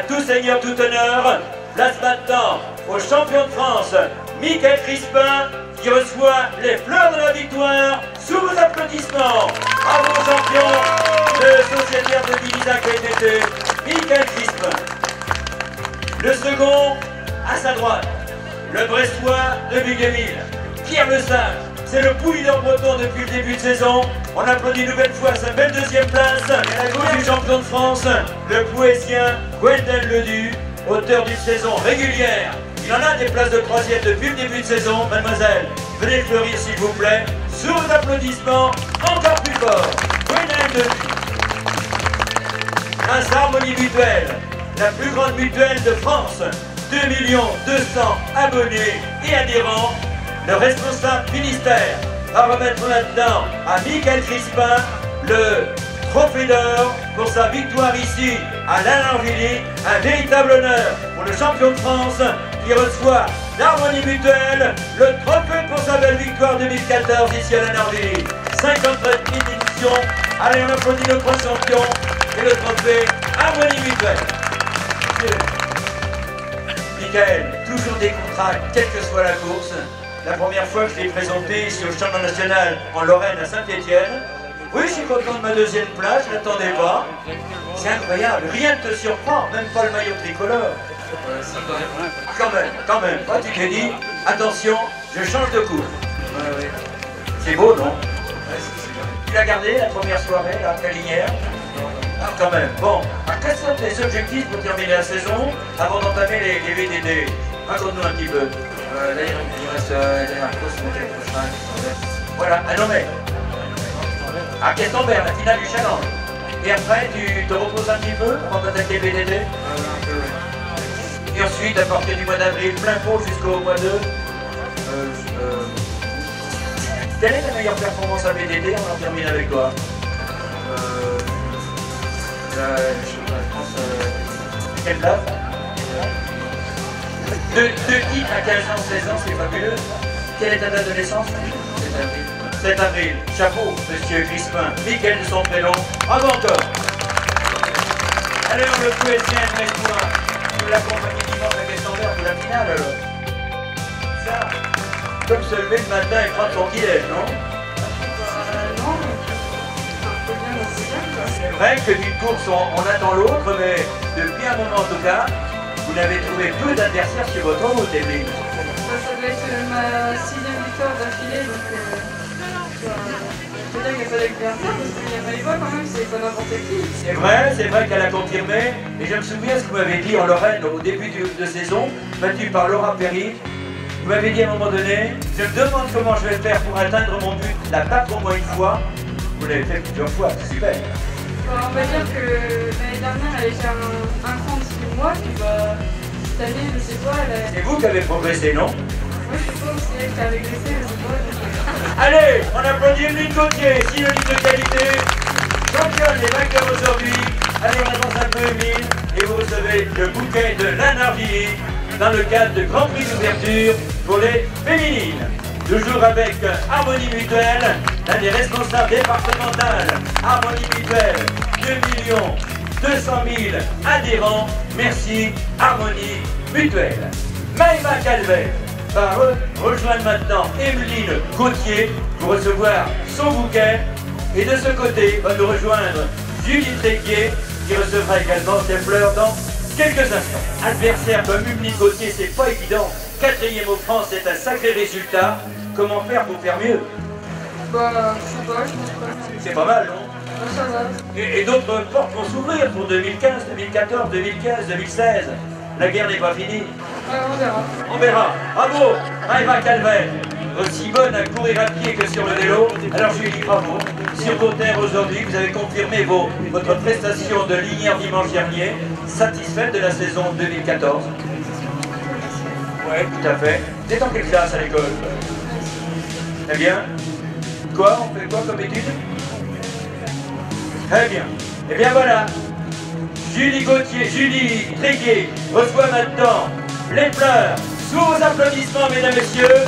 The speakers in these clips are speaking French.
tout seigneur, tout honneur, place maintenant au champion de France, Michael Crispin, qui reçoit les fleurs de la victoire sous vos applaudissements. Bravo champion, le sociétaire de Divisa KTT, Michael Crispin. Le second, à sa droite, le Brestois de Bugueville, Pierre Lesage. C'est le leader breton depuis le début de saison. On applaudit une nouvelle fois sa belle deuxième place. Et à la gauche du champion de France, le Pouessien Gwendel Ledu, auteur d'une saison régulière. Il en a des places de troisième depuis le début de saison. Mademoiselle, venez fleurir s'il vous plaît. Sous vos applaudissements, encore plus fort. Gwendel Ledu. Grâce à Harmonie Mutuelle, la plus grande mutuelle de France. 2 200 000 abonnés et adhérents. Le responsable ministère va remettre maintenant à Michael Crispin le trophée d'or pour sa victoire ici à Lanorvilly. Un véritable honneur pour le champion de France qui reçoit d'Harmonie Mutuelle le trophée pour sa belle victoire 2014 ici à Lanorvilly. 57 éditions. Allez, on applaudit nos trois champions et le trophée Harmonie Mutuelle. Michael, toujours des contrats, quelle que soit la course. La première fois que je l'ai présenté ici au championnat national en Lorraine à Saint-Étienne. Oui, je suis content de ma deuxième place, je ne l'attendais pas. C'est incroyable, rien ne te surprend, même pas le maillot tricolore. Quand même, toi tu t'es dit, attention, je change de course. C'est beau, non? Tu l'as gardé la première soirée, la Calinière? Ah, quand même. Bon, quels sont tes objectifs pour terminer la saison avant d'entamer les VDD? Raconte-nous un petit peu. Là, il reste la dernière course, monter le prochain. Voilà, à Lomé. À Questembert, la finale du challenge. Et après, tu te reposes un petit peu avant d'attaquer le VDD? Un peu, oui. Et ensuite, à partir du mois d'avril, plein pot jusqu'au mois de... Quelle est ta meilleure performance à VDD? On en termine avec toi. Le championnat de France. Quelle place? Deux titres à 15 ans, 16 ans, c'est fabuleux. Quelle est ta date de naissance? 7 avril. 7 avril. Chapeau, monsieur Crispin. Michael de son prénom. Bravo encore. Alors, le Pouessien de Brestois, vous l'accompagnez dimanche à Questembert pour la finale, alors. Ça, comme se lever le matin et prendre son petit-déj, non? Non, faut bien dans ce cas. C'est vrai que d'une course, on attend l'autre, mais depuis un moment en tout cas, vous n'avez trouvé peu d'adversaires sur votre route, Evelyne. Ça doit être ma 6e victoire d'affilée, donc je peux dire qu'il n'y a pas d'adversaire parce qu'il n'y a pas les voix quand même, c'est pas n'importe qui. C'est vrai qu'elle a confirmé, et je me souviens ce que vous m'avez dit en Lorraine au début de saison, battue par Laura Perry. Vous m'avez dit à un moment donné, je me demande comment je vais faire pour atteindre mon but, la battre au moins une fois. Vous l'avez fait plusieurs fois, c'est super. On va dire que l'année dernière, elle était un cran de moi, puis cette année, je sais pas, C'est vous qui avez progressé, non? Moi je suppose que c'est elle qui a régressé, je sais pas. Allez, on applaudit Evelyne Gauthier, synonyme de qualité, championne et vainqueur aujourd'hui. Allez, on avance un peu, Evelyne, et vous recevez le bouquet de Lanorvilly dans le cadre de Grand Prix d'ouverture pour les féminines. Toujours avec Harmonie Mutuelle, l'un des responsables départementales. Harmonie Mutuelle, 2 200 000 adhérents. Merci, Harmonie Mutuelle. Maïva Calvet va rejoindre maintenant Evelyne Gauthier pour recevoir son bouquet. Et de ce côté va nous rejoindre Julie Tréquier qui recevra également ses fleurs dans quelques instants. Adversaire comme Evelyne Gauthier, c'est pas évident. 4e au France, c'est un sacré résultat. Comment faire pour faire mieux? Bah, je sais pas, je pense pas. C'est pas mal, non? Bah, ça va. Et d'autres portes vont s'ouvrir pour 2015, 2014, 2015, 2016. La guerre n'est pas finie. Ouais, on verra. On verra. Bravo, Maïva Calvet. Aussi bonne à courir à pied que sur le vélo. Alors je lui dis bravo. Sur vos terres aujourd'hui, vous avez confirmé votre prestation de lignère dimanche dernier. Satisfaite de la saison 2014? Oui, tout à fait. Vous êtes en quelle classe à l'école? Très bien. Quoi? On fait quoi comme étude? Très bien. Et bien voilà. Julie Tréguier reçoit maintenant les fleurs sous vos applaudissements, mesdames, messieurs.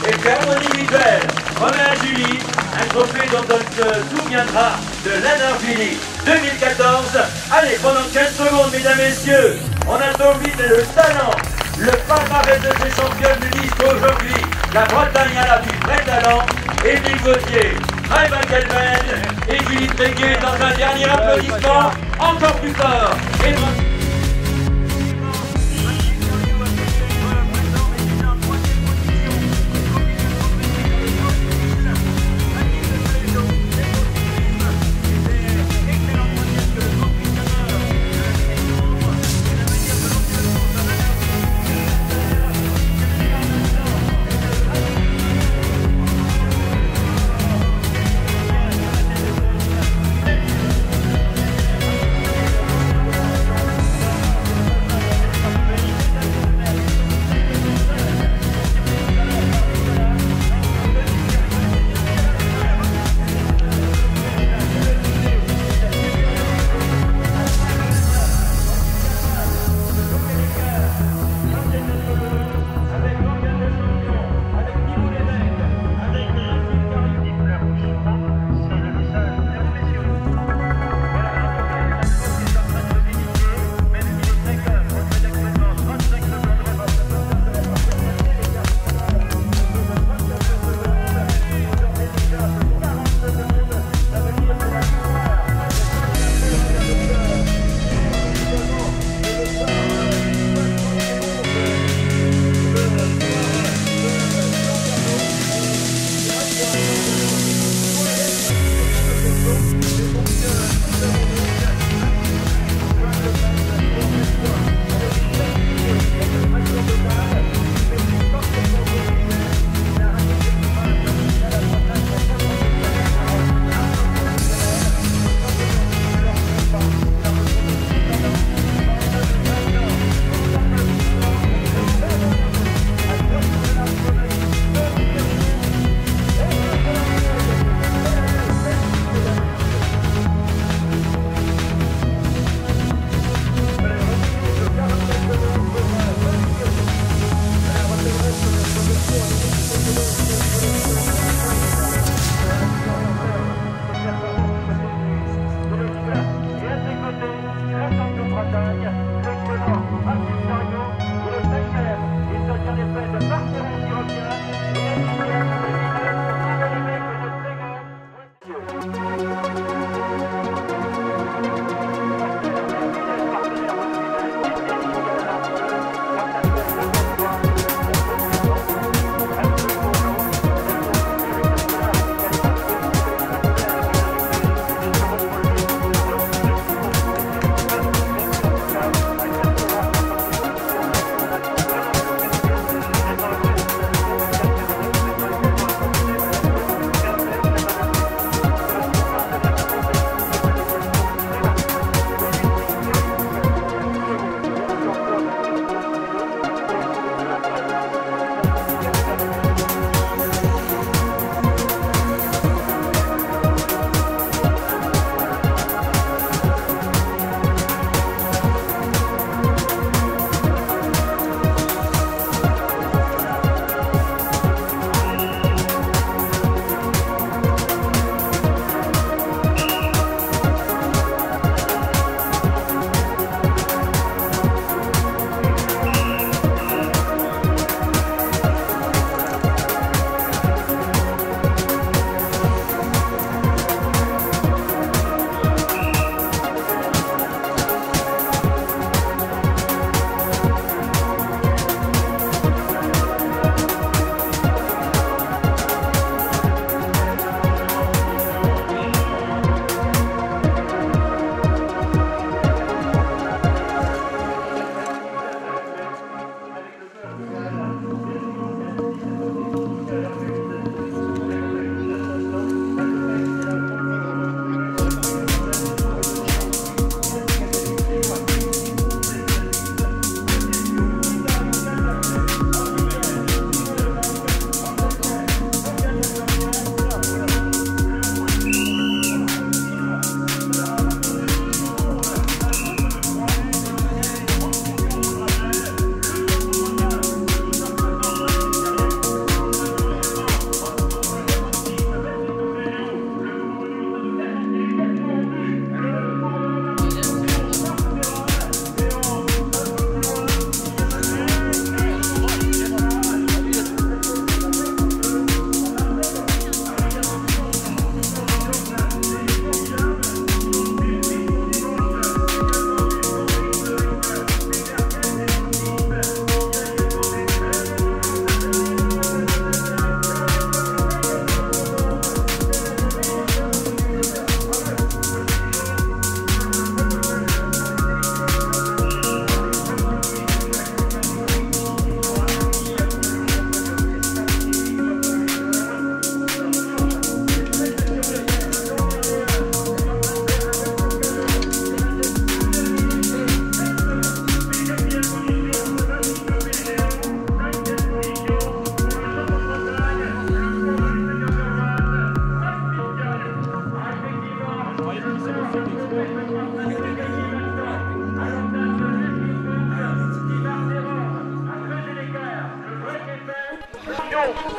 Et puis Harmonie Mutuelle remet à Julie un trophée dont on se souviendra de Lanorvilly 2014. Allez, pendant 15 secondes, mesdames, messieurs. On a oublié le talent, le palmarès de ces championnes du disque aujourd'hui. La Bretagne a la plus vrai talent. Émile Gauthier, Maëva Kelben et Julie Tréguier dans un dernier applaudissement encore plus fort.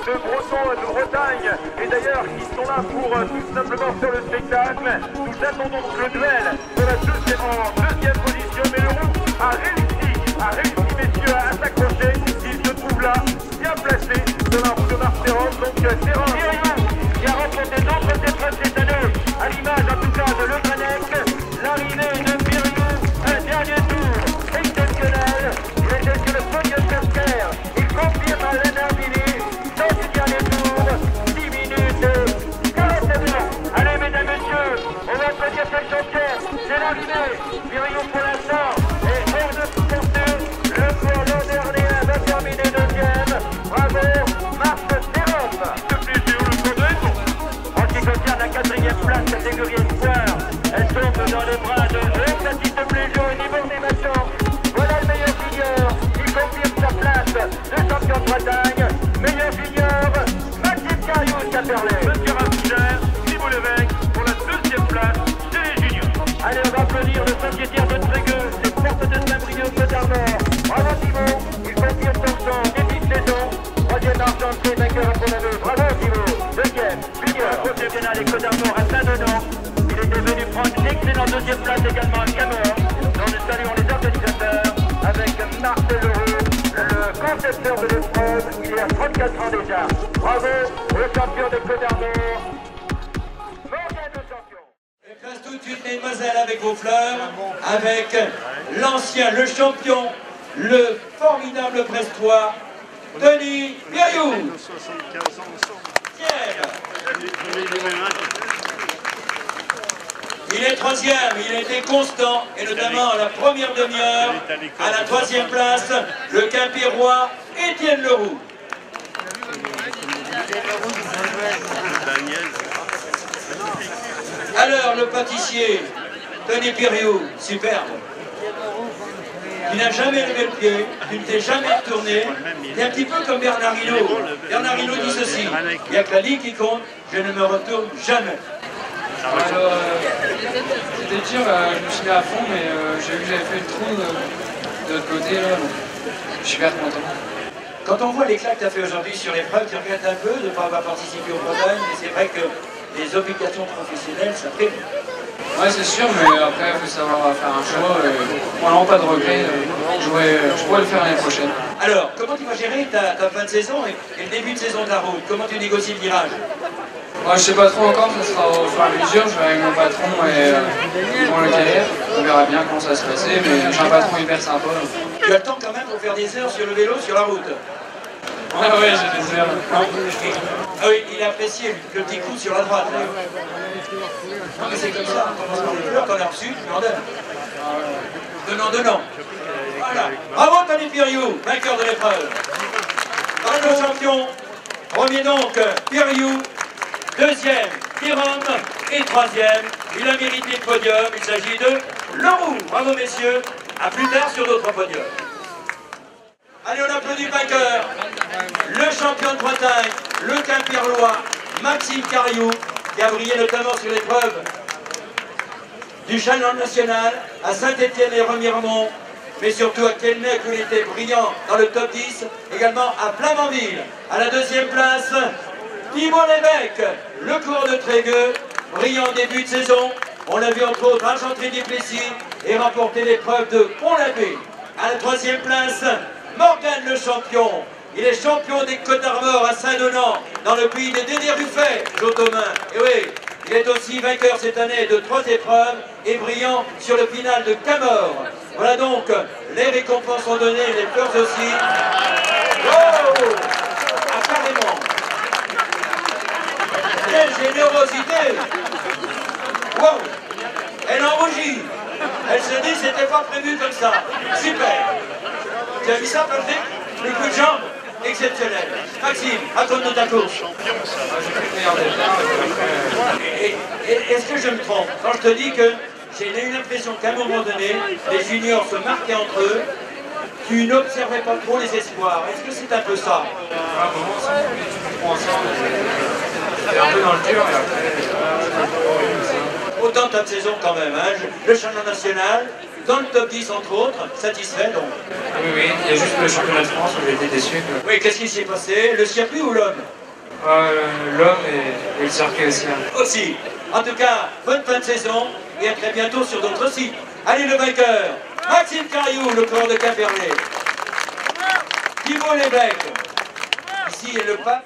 de Bretons de Bretagne et d'ailleurs qui sont là pour tout simplement faire le spectacle. Nous attendons donc le duel en deuxième position, mais le roux a réussi messieurs à s'accrocher. Il se trouve là, bien placé dans la roue de Marseille. Donc Terrain qui a remporté d'autres épreuves cette année, à l'image en tout cas de Le Grenec. L'arrivée de Piriou, un dernier tour exceptionnel. Il était sur le podium Casper. Il confirme à Lanardini dans ce dernier tour. 10 minutes 47 secondes. Allez mesdames, messieurs, on va applaudir cette champion. C'est l'arrivée. Piriou pour l'instant est hors de portée. Le cours l'an dernier va terminer deuxième. Bravo, Marc Serov. En ce qui concerne la quatrième place catégorie espoir, elle tombe dans les bras de Baptiste Plégeot et Nibor Desmachans. Voilà le meilleur junior, il confirme sa place de champion de Bretagne. Meilleur junior, Maxime Cariou Caperlet. Monsieur Rapoucher, Thibault Lévesque pour la deuxième place chez les juniors. Allez, on va applaudir le sociétaire de Trégueux, les portes de Saint-Brieuc, Côte d'Armor. Bravo Thibault, il confirme son sang, début de saison. Troisième argenté, vainqueur à Pont-Neuf. Bravo Thibault. Deuxième, junior, professionnel et Côte d'Armor à Saint-Denis. Il était venu prendre une excellente deuxième place également à Camor. Dont nous saluons les organisateurs avec Marc Leroux, le concepteur de l'épreuve. Il est à 34 ans déjà. Bravo au champion de Côte d'Armor. Morgane le champion. Je place tout de suite mesdemoiselles avec vos fleurs, avec l'ancien, le champion, le formidable Brestois, Denis Piriou. Il est troisième, il a été constant, et notamment à la première demi-heure, à la troisième place, le Quimpérois Étienne Leroux. Alors le pâtissier Denis Piriou, superbe. Il n'a jamais levé le pied, il ne s'est jamais retourné. Il est un petit peu comme Bernard Hinault. Bernard Hinault dit ceci: il n'y a que la ligne qui compte, je ne me retourne jamais. Alors, c'était dur, je me suis mis à fond, mais j'ai vu que j'avais fait le trou de l'autre côté, là, donc je suis super content. Quand on voit l'éclat que tu as fait aujourd'hui sur l'épreuve, tu regrettes un peu de ne pas avoir participé au Bretagne, mais c'est vrai que les obligations professionnelles, ça fait. Ouais, c'est sûr, mais après, il faut savoir faire un choix. Vraiment pas de regret. Je pourrais le faire l'année prochaine. Alors, comment tu vas gérer ta fin de saison et le début de saison de la route? Comment tu négocies le virage? Moi, je sais pas trop encore, ça sera au fur et à mesure. Je vais avec mon patron et mon locataire. On verra bien comment ça va se passer, mais j'ai un patron hyper sympa. Tu as le temps quand même pour faire des heures sur le vélo, sur la route? Ah ouais, j'ai des heures. Ah oui, il a apprécié le petit coup sur la droite. Là. Non mais c'est comme ça, on commence par les fleurs, qu'on a reçu, tu en donnes. Donnant. Voilà. Bravo Denis Piriou, vainqueur de l'épreuve. Bravo champion. Premier donc Piriou, deuxième Jérôme et troisième. Il a mérité le podium, il s'agit de Leroux. Bravo messieurs, à plus tard sur d'autres podiums. Allez, on applaudit le vainqueur, le champion de Bretagne, le Quimpérois, Maxime Cariou, qui a brillé notamment sur l'épreuve du Challenge national à Saint-Étienne et Remiremont, mais surtout à Quelnec où il était brillant dans le top 10, également à Flamanville. À la deuxième place, Thibault Lévesque, le coureur de Trégueux, brillant début de saison. On l'a vu entre autres à Chantry-du-Plessis et remporter l'épreuve de Pont-l'Abbé. À la troisième place, Morgane le champion. Il est champion des Côtes d'Armor à Saint-Donant, dans le pays des Dédé Ruffet, Jotomin. Et oui, il est aussi vainqueur cette année de 3 épreuves et brillant sur le final de Camor. Voilà donc, les récompenses sont données, les fleurs aussi. Oh, ah, carrément. Quelle générosité. Wow. Elle en rougit. Elle se dit, c'était pas prévu comme ça. Super. Tu as vu ça, Patrick? Le coup de jambe exceptionnel. Maxime, raconte-nous ta course. Est-ce que je me trompe quand je te dis que j'ai eu l'impression qu'à un moment donné, les juniors se marquaient entre eux, tu n'observais pas trop les espoirs. Est-ce que c'est un peu ça? À un moment, on ensemble, c'était un peu dans le dur, et après, autant de saison quand même, hein. Le championnat national, dans le top 10 entre autres, satisfait donc. Oui, il y a juste le championnat de France où j'ai été déçu. Oui, qu'est-ce qui s'est passé? Le circuit ou l'homme? L'homme et le circuit aussi. Hein. Aussi. En tout cas, bonne fin de saison et à très bientôt sur d'autres sites. Allez le vainqueur, Maxime Cariou, le corps de Quimperlé. Thibault Lévesque. Ici est le pape.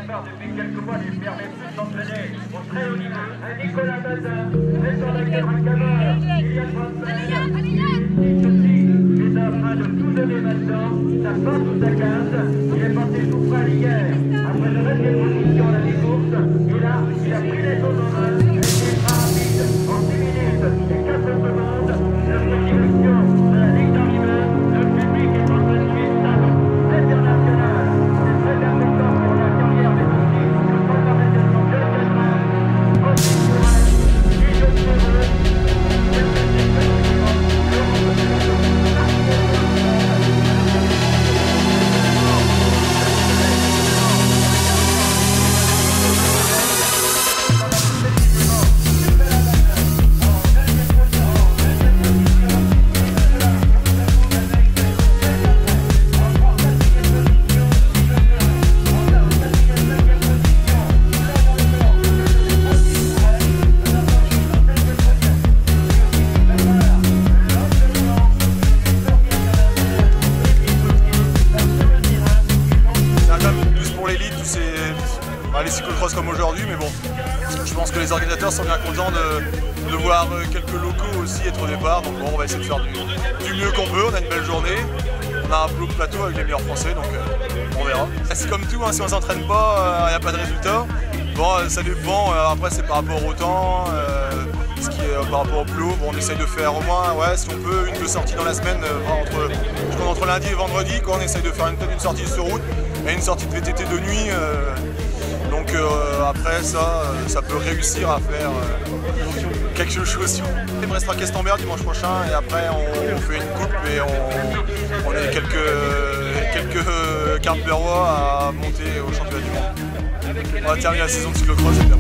Depuis quelques mois, lui permet de s'entraîner au très haut niveau. Nicolas Mazin, et son acteur Hammer, il y a 3 semaines, il est en train de tout donner maintenant, sa force ou sa case. Il est passé tout près hier, après de rester position à la course, et là, il a pris les choses en main, et il est rapide, en 6 minutes et 4 secondes, la prédilection de la Ligue d'Arrivée, le public est en train de suivre ça, international. C'est très important pour la carrière, mais aussi pour la réalisation de Cassin, aussi pour elle, et de les cyclocross comme aujourd'hui, mais bon, je pense que les organisateurs sont bien contents de voir quelques locaux aussi être au départ, donc bon, on va essayer de faire du mieux qu'on peut. On a une belle journée, on a un beau plateau avec les meilleurs français, donc on verra. C'est comme tout, hein, si on s'entraîne pas, il n'y a pas de résultat. Bon, ça dépend, après c'est par rapport au temps, ce qui est par rapport au boulot, bon, on essaye de faire au moins, ouais, si on peut, 1 ou 2 sorties dans la semaine, entre lundi et vendredi, quoi, on essaye de faire peut-être une sortie sur route et une sortie de VTT de nuit. Donc après ça peut réussir à faire quelque chose. Il me restera Questembert dimanche prochain et après on fait une coupe et on est quelques cartes berrois à monter au championnat du monde. On va terminer la saison de cyclocross et bien.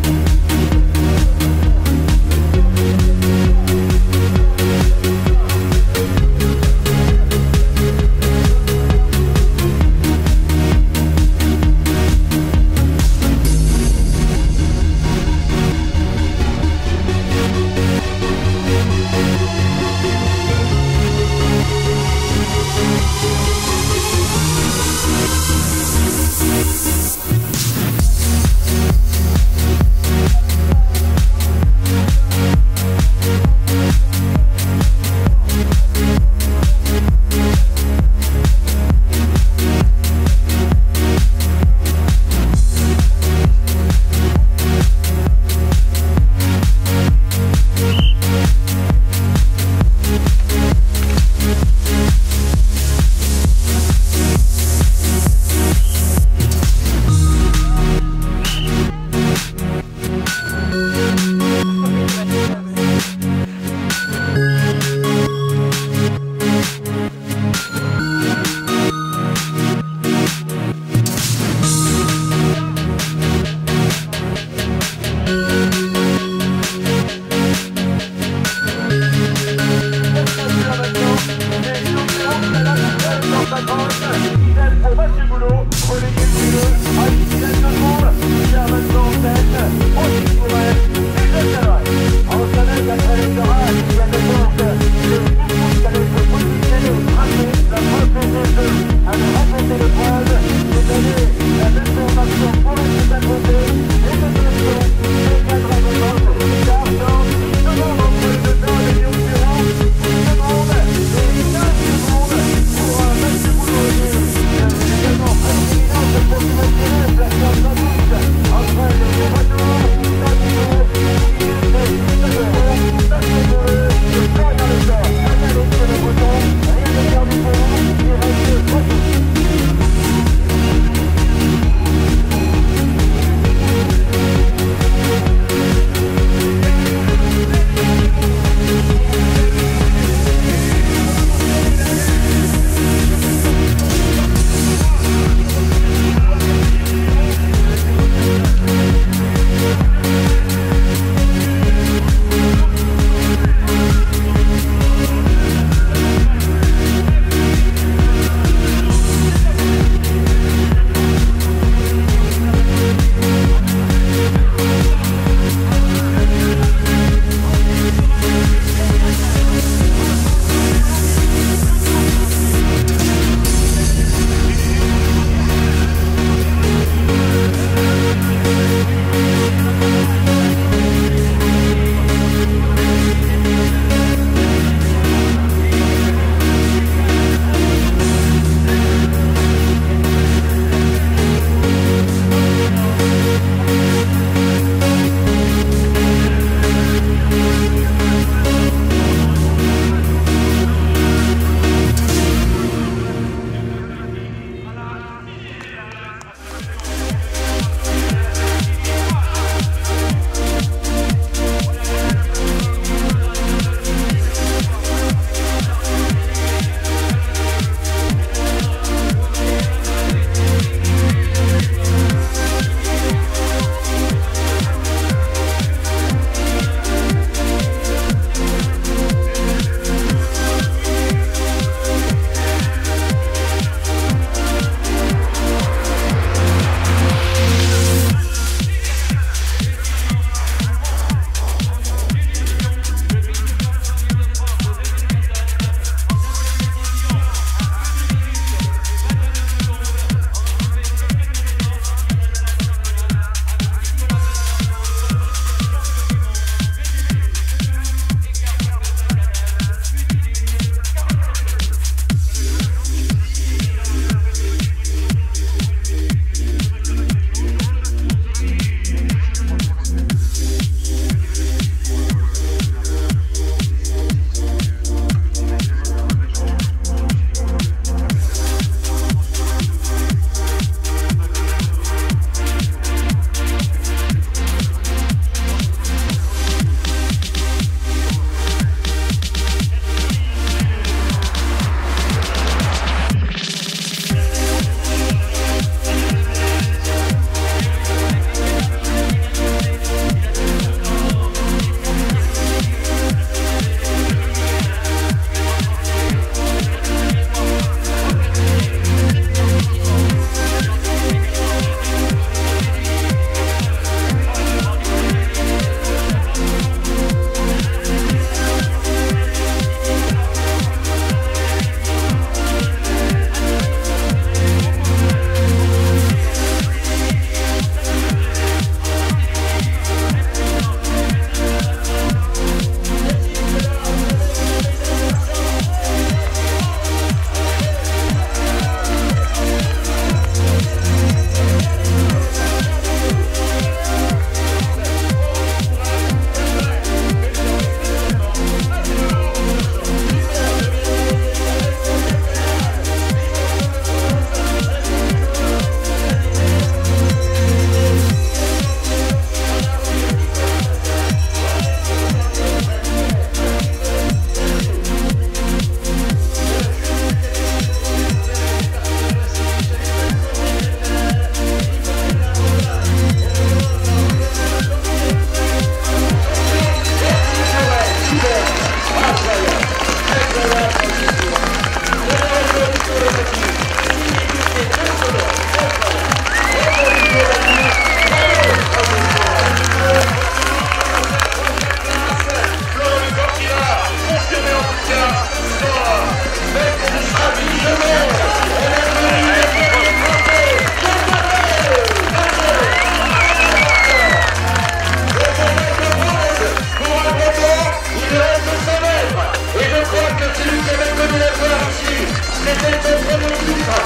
c'était son premier titre.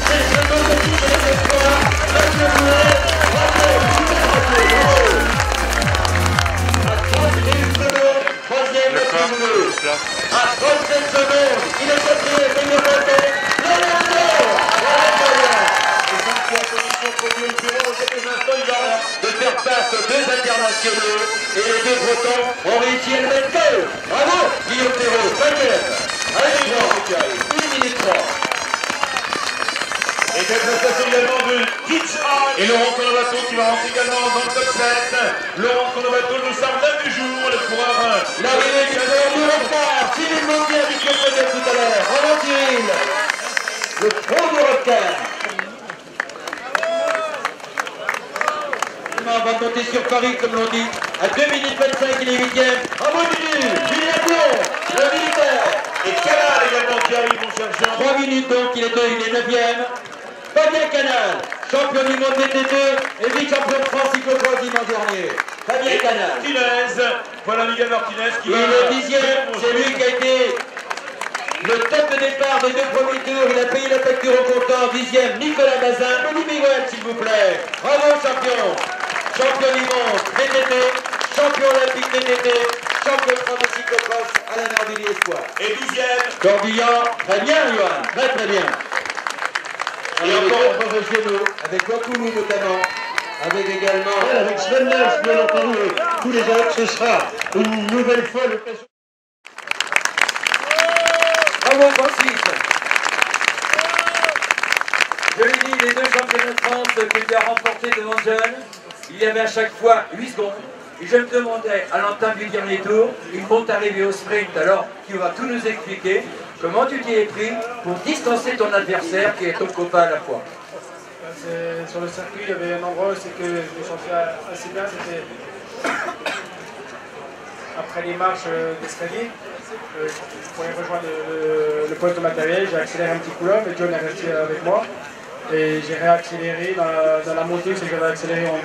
C'est ce premier titre de l'espoir. Monsieur Boulet, bravo, à 31 secondes, troisième Monsieur Boulet. À 37 secondes, il est quatrième, il est monté. De faire face aux deux internationaux et les deux Bretons ont réussi à le mettre KO. Bravo Guillaume Thérault, 5e. Avec 1 minute 3. Et cette prestation également de Kitsch et Laurent Conovato qui va rentrer également dans le top 7. Laurent Conovato, nous sommes l'un du jour, le coureur. L'arrivée du coureur du Europcar, Cyril Montier avec le podium tout à l'heure. Bravo Cyril. Le pro du Europcar. On va monter sur Paris, comme l'on dit. À 2 minutes 25, il est 8e. Bravo Jules, Julien Blond, le militaire. Et Canal également qui arrive, mon cher Jean. 3 minutes donc, il est 9e. Fabien Canal, champion du monde VT2 et vice-champion de France cyclocross dimanche dernier. Fabien Canal. Martinez, voilà Miguel Martinez qui va... Il est 10e, c'est lui qui a été le top de départ des 2 premiers tours. Il a payé la facture au comptant. 10e, Nicolas Bazin. Olivier Gouet, s'il vous plaît. Bravo champion. Champion du monde VTT, champion olympique VTT, champion de France de cyclocross à la Nordilly Espoir. Et 12e. Corbillard, très bien Johan, très bien. Et encore chez nous, avec Wakoulou notamment, avec également... Avec Sven Nels, bien entendu, tous les autres, ce sera une nouvelle fois l'occasion. Bravo Francis. Je l'ai dit, les 2 championnats de France que tu as remportés devant John, il y avait à chaque fois 8 secondes. Et je me demandais, à l'entame du dernier tour, ils vont arriver au sprint, alors tu vas tout nous expliquer comment tu t'y es pris pour distancer ton adversaire qui est ton copain à la fois. Sur le circuit, il y avait un endroit où c'est que je me sentais assez bien, c'était après les marches d'escalier. Je pouvais rejoindre le poste de matériel, j'ai accéléré un petit coup là, mais John est resté avec moi. Et j'ai réaccéléré dans la montée, c'est que j'avais accéléré en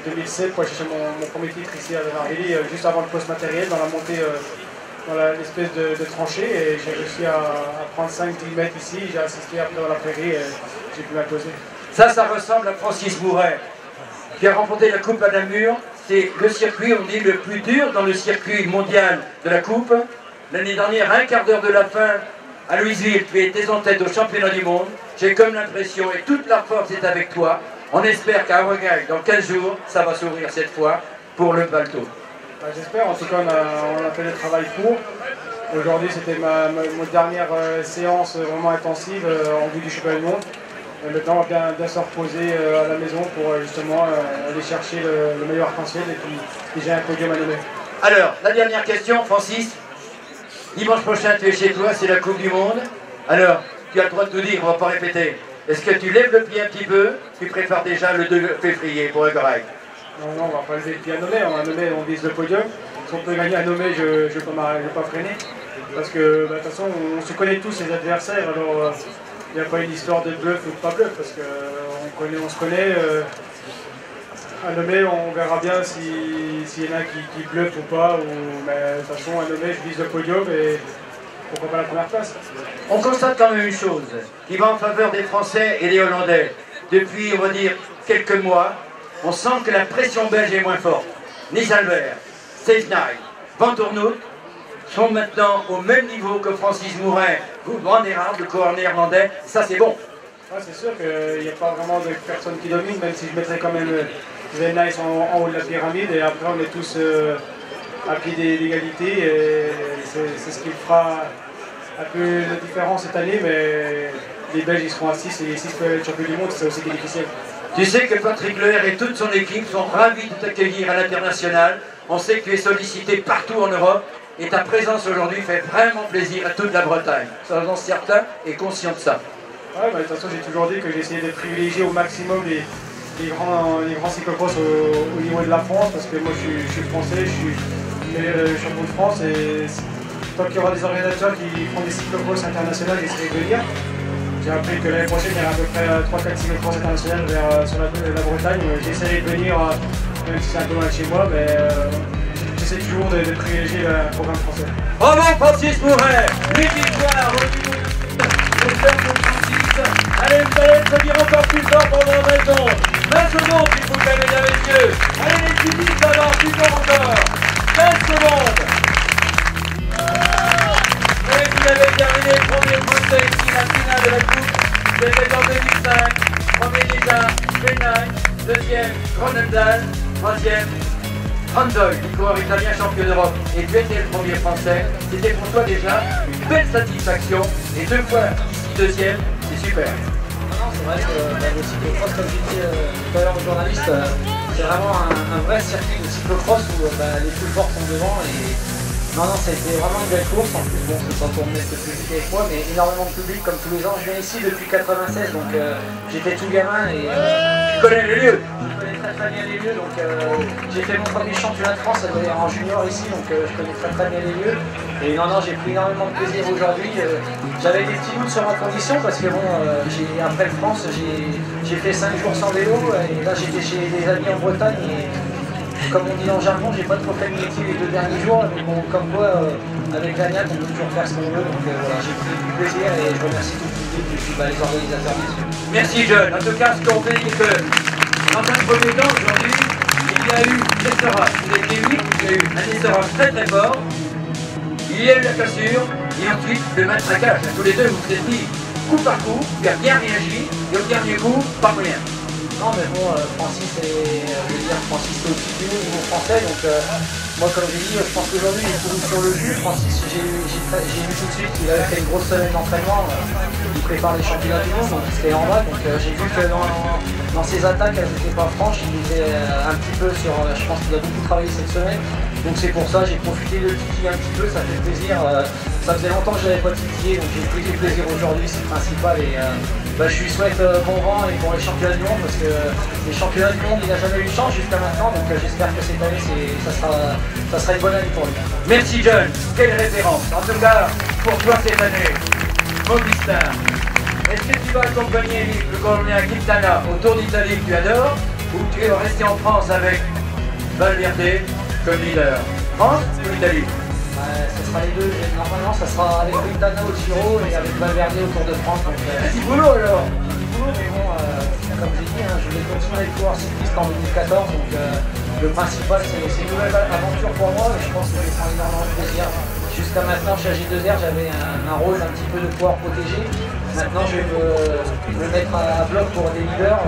2007 pour chercher mon premier titre ici à Nordilly, juste avant le poste matériel, dans la montée, dans l'espèce de tranchée. Et j'ai réussi à prendre 5-10 mètres ici, j'ai assisté après dans la prairie et j'ai pu m'imposer. Ça ressemble à Francis Mouret, qui a remporté la Coupe à Namur. C'est le circuit, on dit, le plus dur dans le circuit mondial de la Coupe. L'année dernière, un quart d'heure de la fin, à Louisville, tu étais en tête au championnat du monde. J'ai comme l'impression, et toute la force est avec toi, on espère qu'à Hawaii, dans 15 jours, ça va s'ouvrir cette fois pour le Balto. J'espère, en tout cas on a fait le travail pour. Aujourd'hui c'était ma dernière séance vraiment intensive en vue du championnat du monde. Maintenant on va bien se reposer à la maison pour justement aller chercher le meilleur arc-en-ciel et puis j'ai un podium à nommer. Alors, la dernière question, Francis. Dimanche prochain, tu es chez toi, c'est la Coupe du Monde. Alors, tu as le droit de tout dire, on ne va pas répéter. Est-ce que tu lèves le pied un petit peu? Tu prépares déjà le 2 février pour le correct? Non, on ne va pas lever le pied à nommer. On va nommer, on vise le podium. Si on peut gagner à nommer, je ne vais pas freiner. Parce que, de toute façon, on se connaît tous les adversaires. Alors, il n'y a pas une histoire de bluff ou de pas bluff. Parce qu'on se connaît. À nommer, on verra bien s'il y en a qui bluffent ou pas. Mais de toute façon, à nommer, je vise le podium et pourquoi pas la première place. On constate quand même une chose qui va en faveur des Français et des Hollandais. Depuis, on va dire, quelques mois, on sent que la pression belge est moins forte. Nils Albert, Stevenage, Van Tournout sont maintenant au même niveau que Francis Mouret, Van der Aert, le coureur néerlandais. Ça, c'est bon. Ah, c'est sûr qu'il n'y a pas vraiment de personne qui domine, même si je mettrais quand même les Nice en haut de la pyramide. Et après, on est tous à pied d'égalité. Et c'est ce qui fera un peu la différence cette année. Mais les Belges, ils seront à 6 et les 6 peuvent être champions du monde, c'est aussi difficile. Tu sais que Patrick Leher et toute son équipe sont ravis de t'accueillir à l'international. On sait que tu es sollicité partout en Europe. Et ta présence aujourd'hui fait vraiment plaisir à toute la Bretagne. Sois-en certain et conscient de ça. Ouais, de toute façon, j'ai toujours dit que j'essayais de privilégier au maximum les grands cyclocross au niveau de la France, parce que moi je suis français, je suis champion de France, et tant qu'il y aura des organisateurs qui font des cyclocross internationaux, j'essaierai de venir. J'ai appris que l'année prochaine, il y aura à peu près 3-4 cyclocross internationaux sur la Bretagne. J'essaierai de venir, même si c'est un peu loin de chez moi, mais j'essaie toujours de privilégier le programme français. Bravo Francis Mouret, 8 victoires au niveau Allez, vous allez applaudir encore plus fort pendant 20 secondes. 20 secondes, s'il vous plaît, mesdames et messieurs. Allez, les petits disques, alors, plus fort encore. 20 secondes. Et vous avez terminé le premier Français ici, la finale de la Coupe. C'était en 2005. Premier déjà, Penang. Deuxième, Gronendal. Troisième, Handoy, le coureur italien champion d'Europe. Et tu étais le premier Français. C'était pour toi déjà une belle satisfaction. Et 2 fois ici deuxième, c'est super. Non, c'est vrai que le cyclocross, comme j'ai dit tout à l'heure aux journalistes, c'est vraiment un vrai circuit de cyclocross où les plus forts sont devant. Et non, ça a été vraiment une belle course. En plus, bon, c'est pas pour mettre le public avec moi, mais énormément de public comme tous les ans. Je viens ici depuis 96, donc j'étais tout gamin et tu connais les lieux. Je connais très bien les lieux, donc j'ai fait mon premier championnat de France en junior ici, donc je connais très bien les lieux. Et non, j'ai pris énormément de plaisir aujourd'hui. J'avais des petits doutes sur ma condition parce que bon, après le France, j'ai fait 5 jours sans vélo et là j'étais chez des amis en Bretagne et comme on dit dans le jargon, j'ai pas trop fait de métier les 2 derniers jours, mais bon, comme quoi, avec l'ANIAC, on peut toujours faire ce qu'on veut, donc voilà, j'ai pris du plaisir et je remercie tout le public et puis les organisateurs, bien sûr. Merci, John. En tout cas, ce qu'on fait, c'est que, dans un premier temps, aujourd'hui, il y a eu l'essora. Vous avez été 8, il y a eu un essora très fort, il y a eu la cassure, et ensuite le matraquage. Tous les deux, vous vous êtes dit coup par coup, il a bien réagi, et au dernier coup, pas rien. Non mais bon, Francis est au-dessus du niveau français, donc moi comme j'ai dit, je pense qu'aujourd'hui il est tout sur le jus. Francis, j'ai vu tout de suite qu'il avait fait une grosse semaine d'entraînement, il prépare les championnats du monde, donc c'était en bas, donc j'ai vu que dans ses attaques, elles n'étaient pas franches, il était un petit peu sur, je pense qu'il a beaucoup travaillé cette semaine, donc c'est pour ça, j'ai profité de le titiller un petit peu, ça fait plaisir, ça faisait longtemps que je n'avais pas titillé, donc j'ai pris du plaisir aujourd'hui, c'est le principal, et je lui souhaite bon vent et pour les championnats du monde parce que les championnats du monde il n'a jamais eu de chance jusqu'à maintenant, donc j'espère que cette année ça sera une bonne année pour lui. Merci John, quelle référence. En tout cas, pour toi cette année, Movistar, est-ce que tu vas accompagner le colonel Quintana au Tour d'Italie que tu adores ou tu vas rester en France avec Valverde comme leader? France ou Italie? Ce sera les deux, normalement ça sera avec Quintana au Giro et avec Valverde au Tour de France. Petit boulot alors. Petit boulot, mais bon, comme j'ai dit, je vais continuer à être coureur cycliste en 2014, donc le principal c'est une nouvelle aventure pour moi et je pense que je vais prendre énormément de plaisir. Jusqu'à maintenant chez AG2R j'avais un rôle un petit peu de coureur protégé, maintenant je vais me mettre à bloc pour des leaders.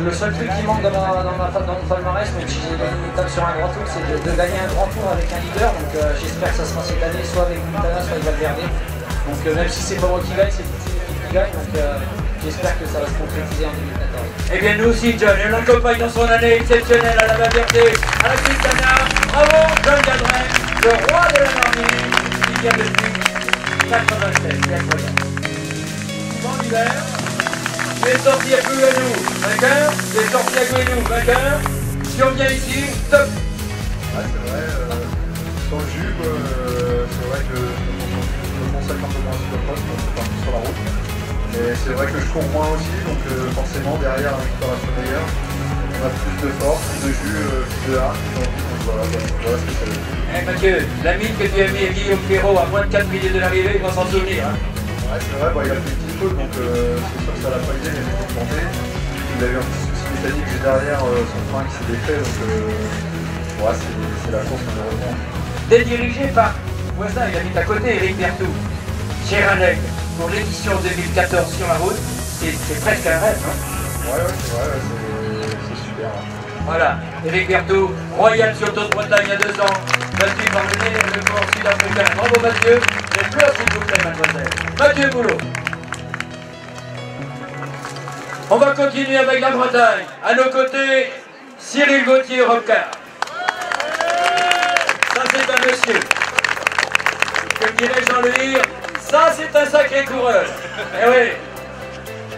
Le seul truc qui manque dans mon palmarès, même si j'ai gagné une étape sur un grand tour, c'est de gagner un grand tour avec un leader. Donc j'espère que ça sera cette année, soit avec Quintana, soit avec Valverde. Donc même si c'est pas moi qui gagne, c'est toute l'équipe qui gagne. Donc j'espère que ça va se concrétiser en 2014. Eh bien nous aussi, John, on l'accompagne dans son année exceptionnelle à la Valverde, à la Quintana. Bravo, John Gadrin, le roi de la Normandie, qui vient depuis 96. C'est incroyable. Bon hiver. Tu es sorti à Gouenou, vainqueur. Tu es sorti à Gouenou, vainqueur. Si on vient ici, top. Ouais, c'est vrai, dans le jus, c'est vrai que je consacre un peu moins sur le poste, c'est parti sur la route. Mais c'est vrai que je cours moins aussi, donc forcément derrière la récupération meilleure, on a plus de force, plus de jus, plus de hargne, donc voilà ce que ça veut dire. Mathieu, la mine que tu as mis à Guillaume Perrault à moins de 4 minutes de l'arrivée, il va s'en souvenir. Hein. Ouais, c'est vrai, il a fait une petite faute, donc c'est sûr que ça l'a pas aidé, il a été planté. Il a eu un petit souci mécanique juste derrière, son frein qui s'est défait, donc ouais, c'est la course malheureusement. T'es dirigé par voisin, il habite à côté, Eric Bertou. Cheranec, pour l'édition 2014 sur la route, c'est presque un rêve. Hein. Ouais, c'est vrai, c'est super. Hein. Voilà, Eric Bertou, royal sur le Tour de Bretagne il y a 2 ans, battu par le coureur sud-africain. Bravo Mathieu, les fleurs s'il vous plaît, mademoiselle. Mathieu Boulot. On va continuer avec la Bretagne. À nos côtés, Cyril Gauthier, Europcar. Ça c'est un monsieur. Comme dirait Jean-Louis, ça c'est un sacré coureur. Eh oui,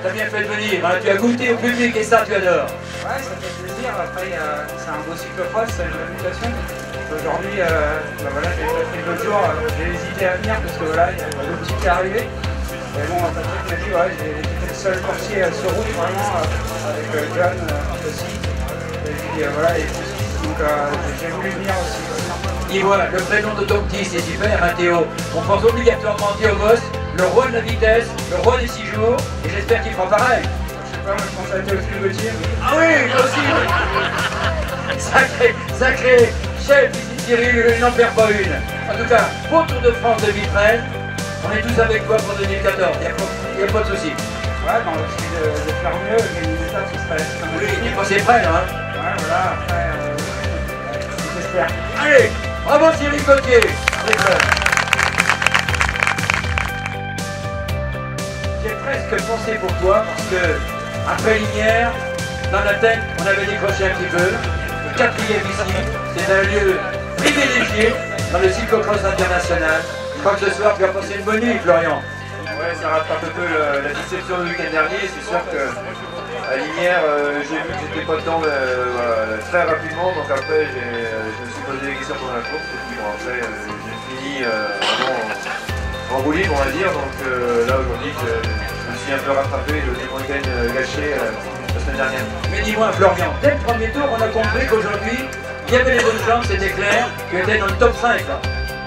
t'as bien fait de venir, hein. Tu as goûté au public et ça tu adores. Ouais, ça fait plaisir. Après, c'est un beau cyclocross, c'est une réputation. Aujourd'hui, voilà, j'ai pris l'autre jour, j'ai hésité à venir parce que voilà, il y a le petit qui est arrivé. Mais bon, Patrick m'a dit, ouais, j'étais le seul coursier sur route, vraiment, avec John aussi. Et puis voilà, et Francis, donc j'ai voulu venir aussi. Et voilà, le prénom de ton petit, c'est super, hein, Théo. On pense obligatoirement Théo Boss, le roi de la vitesse, le roi des 6 jours, et j'espère qu'il fera pareil. Je sais pas, moi je pense à Théophile Gauthier. Ah oui, moi aussi. Sacré chef ici Cyril, il n'en perd pas une. En tout cas, pour Tour de France 2013, on est tous avec toi pour 2014, il n'y a pas de souci. Ouais, dans le style de faire mieux, gagner des étapes, ce serait quand même. Oui, il est passé près là. Hein. Ouais, voilà, après, j'espère. Allez, bravo Cyril Gauthier. J'ai presque pensé pour toi parce que après Linière, dans la tête, on avait décroché un petit peu. 4e ici, c'est un lieu privilégié dans le cyclocross international. Je crois que ce soir tu vas passer une bonne nuit, Florian. Ouais, ça rattrape un peu la déception du week-end dernier. C'est sûr que à Linière, j'ai vu que j'étais pas dedans voilà, très rapidement. Donc après, je me suis posé des questions pendant la course. Et puis bon, après, j'ai fini vraiment en roue libre, on va dire. Donc là, aujourd'hui, je me suis un peu rattrapé. Le week-end gâché la semaine dernière. Mais dis-moi, Florian, dès le premier tour, on a compris qu'aujourd'hui, il y avait les bonnes chances, c'était clair, tu étais dans le top 5. Là.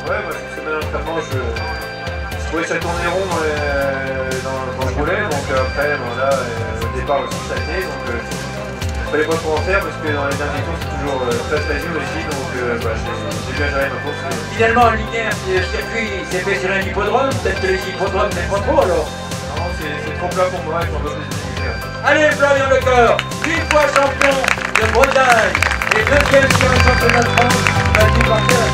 Ouais, moi, cette semaine d'entraînement, je trouvais que ça tournait rond quand je roulais, donc après, bon, là, au départ aussi, ça a été, donc il fallait pas trop en faire, parce que dans les derniers tours, c'est toujours très dur ici, donc bah, j'ai bien géré ma course. Finalement, en Linière, le circuit s'est fait sur un hippodrome, peut-être que les hippodromes n'aiment pas trop alors. Non, c'est trop plat pour moi, il faut un peu plus de difficulté. Allez, Florian Lecor, 8 fois champion de Bretagne et 2e sur le championnat de France, battu par terre à